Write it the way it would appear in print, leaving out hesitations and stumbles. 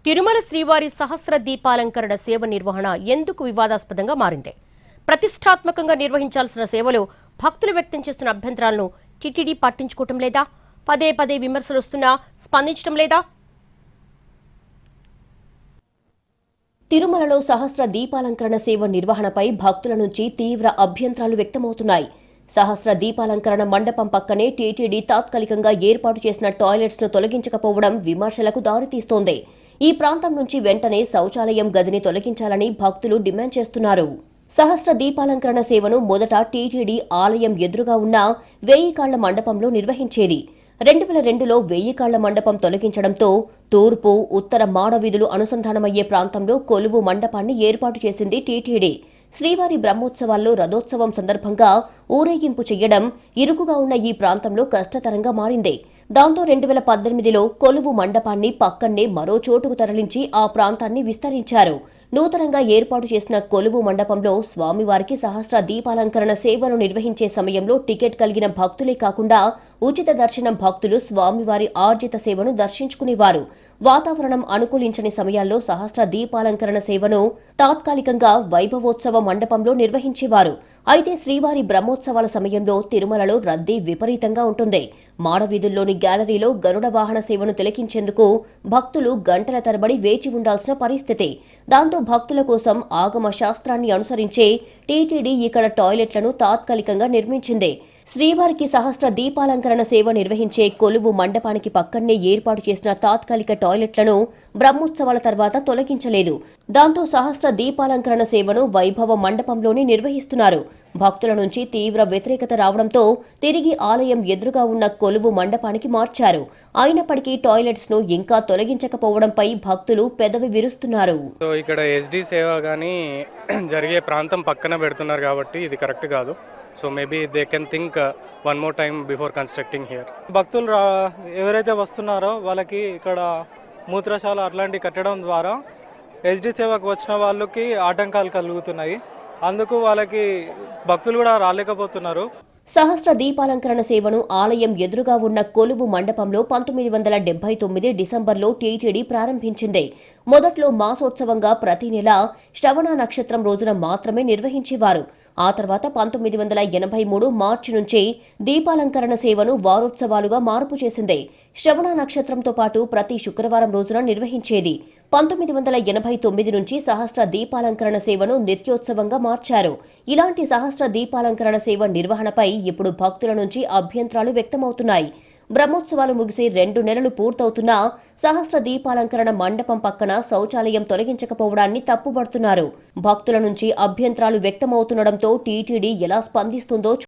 తిరుమల శ్రీవారి సహస్ర దీపాలంకరణ సేవ నిర్వహణ ఎందుకు వివాదాస్పదంగా మారింది? ప్రతిష్టాత్మకంగా నిర్వహించాల్సిన సేవలు భక్తులు వ్యక్తం చేస్తున్న అభ్యంతరాలను టీటీడీ పట్టించుకోవటం లేదా? పదే పదే విమర్శలు వస్తున్నా స్పందించడం లేదా? తిరుమలలో సహస్ర దీపాలంకరణ సేవ నిర్వహణపై భక్తుల నుంచి తీవ్ర అభ్యంతరాలు వ్యక్తమవుతున్నాయి. సహస్ర దీపాలంకరణ మండపం పక్కనే టీటీడీ తాత్కాలికంగా ఏర్పాటు చేసిన టాయిలెట్స్ ను తొలగించకపోవడం విమర్శలకు దారితీస్తోంది. ఈ ప్రాంతం నుంచి వెంటనే శౌచాలయం గదిని తొలగించాలని భక్తులు డిమాండ్ చేస్తున్నారు. సహస్ర దీపాలంకరణ సేవను మొదట టీటీడీ ఆలయం ఎదురుగా ఉన్న 1000 కాళ్ల మండపంలో నిర్వహించేది. 2002లో 1000 కాళ్ల మండపం తొలగించడంతో తూర్పు, ఉత్తర మాడవీధులు అనుసంధానమయ్యే ప్రాంతంలో కొలువు మండపాన్ని ఏర్పాటు చేసింది టీటీడీ. శ్రీవారి బ్రహ్మోత్సవాల్లో రథోత్సవం సందర్భంగా ఊరేగింపు చేయడం ఇరుకుగా ఉన్న ఈ ప్రాంతంలో కష్టతరంగా మారింది. దాంతో 2018లో కొలువు మండపాన్ని పక్కన్నే మరో చోటుకు తరలించి ఆ ప్రాంతాన్ని విస్తరించారు. నూతనంగా ఏర్పాటు చేసిన కొలువు మండపంలో స్వామివారికి సహస్ర దీపాలంకరణ సేవలు నిర్వహించే సమయంలో టికెట్ కలిగిన భక్తులే కాకుండా ఉచిత దర్శనం భక్తులు స్వామివారి ఆర్జిత సేవను దర్శించుకునేవారు. వాతావరణం అనుకూలించని సమయాల్లో సహస్ర దీపాలంకరణ సేవను తాత్కాలికంగా వైభవోత్సవ మండపంలో నిర్వహించేవారు. అయితే శ్రీవారి బ్రహ్మోత్సవాల సమయంలో తిరుమలలో రద్దీ విపరీతంగా ఉంటుంది. మాడవీధుల్లోని గ్యాలరీలో గరుడ వాహన సేవను తిలకించేందుకు భక్తులు గంటల తరబడి వేచి ఉండాల్సిన పరిస్థితి. దాంతో భక్తుల కోసం ఆగమ శాస్త్రాన్ని అనుసరించే టీటీడీ ఇక్కడ టాయిలెట్లను తాత్కాలికంగా నిర్మించింది. శ్రీవారికి సహస్ర దీపాలంకరణ సేవ నిర్వహించే కొలువు మండపానికి పక్కనే ఏర్పాటు చేసిన తాత్కాలిక టాయిలెట్లను బ్రహ్మోత్సవాల తర్వాత తొలగించలేదు. దాంతో సహస్ర దీపాలంకరణ సేవను వైభవ మండపంలోనే నిర్వహిస్తున్నారు. భక్తుల నుంచి తీవ్ర వ్యతిరేకత రావడంతో తిరిగి ఆలయం ఎదురుగా ఉన్న కొలువు మండపానికి మార్చారు. అయినప్పటికీ టాయిలెట్స్ ను ఇంకా తొలగించకపోవడంపై భక్తులు పెదవి విరుస్తున్నారు. ఇక్కడ ఎస్డి సేవ కానీ జరిగే ప్రాంతం పక్కన పెడుతున్నారు కాబట్టి ఇది కరెక్ట్ కాదు. So maybe they can think one more time before constructing here. భక్తులు ఎవరైతే వస్తున్నారో వాళ్ళకి ఇక్కడ మూత్రశాల అట్లాంటివి కట్టడం ద్వారా ఎస్డి సేవకు వచ్చిన వాళ్ళకి ఆటంకాలు కలుగుతున్నాయి. అందుకు వాళ్ళకి భక్తులు కూడా రాలేకపోతున్నారు. సహస్ర దీపాలంకరణ సేవను ఆలయం ఎదురుగా ఉన్న కొలువు మండపంలో 1979 డిసెంబర్లో టీటీడీ ప్రారంభించింది. మొదట్లో మాసోత్సవంగా ప్రతి నెల శ్రవణ నక్షత్రం రోజున మాత్రమే నిర్వహించేవారు. ఆ తర్వాత 1983 మార్చి నుంచి దీపాలంకరణ సేవను వారోత్సవాలుగా మార్పు చేసింది. శ్రవణ నక్షత్రంతో పాటు ప్రతి శుక్రవారం రోజున నిర్వహించేది. 1989 నుంచి సహస్ర దీపాలంకరణ సేవను నిత్యోత్సవంగా మార్చారు. ఇలాంటి సహస్ర దీపాలంకరణ సేవ నిర్వహణపై ఇప్పుడు భక్తుల నుంచి అభ్యంతరాలు వ్యక్తమవుతున్నాయి. బ్రహ్మోత్సవాలు ముగిసి 2 నెలలు పూర్తవుతున్నా సహస్ర దీపాలంకరణ మండపం పక్కన శౌచాలయం తొలగించకపోవడాన్ని తప్పుపడుతున్నారు. భక్తుల నుంచి అభ్యంతరాలు వ్యక్తమవుతుండటంతో టీటీడీ ఎలా స్పందిస్తుందో